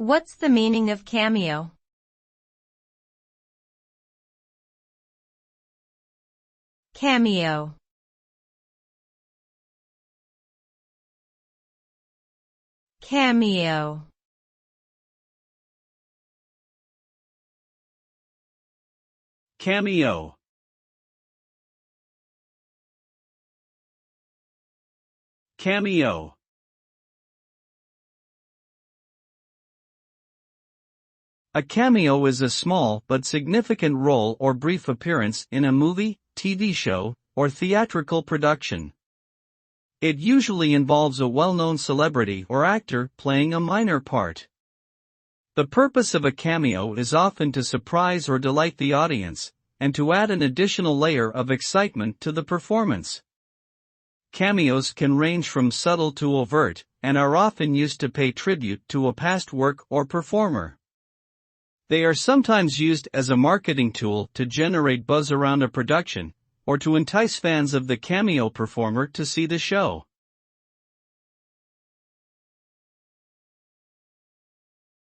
What's the meaning of cameo? Cameo. Cameo. Cameo. Cameo. A cameo is a small but significant role or brief appearance in a movie, TV show, or theatrical production. It usually involves a well-known celebrity or actor playing a minor part. The purpose of a cameo is often to surprise or delight the audience, and to add an additional layer of excitement to the performance. Cameos can range from subtle to overt, and are often used to pay tribute to a past work or performer. They are sometimes used as a marketing tool to generate buzz around a production, or to entice fans of the cameo performer to see the show.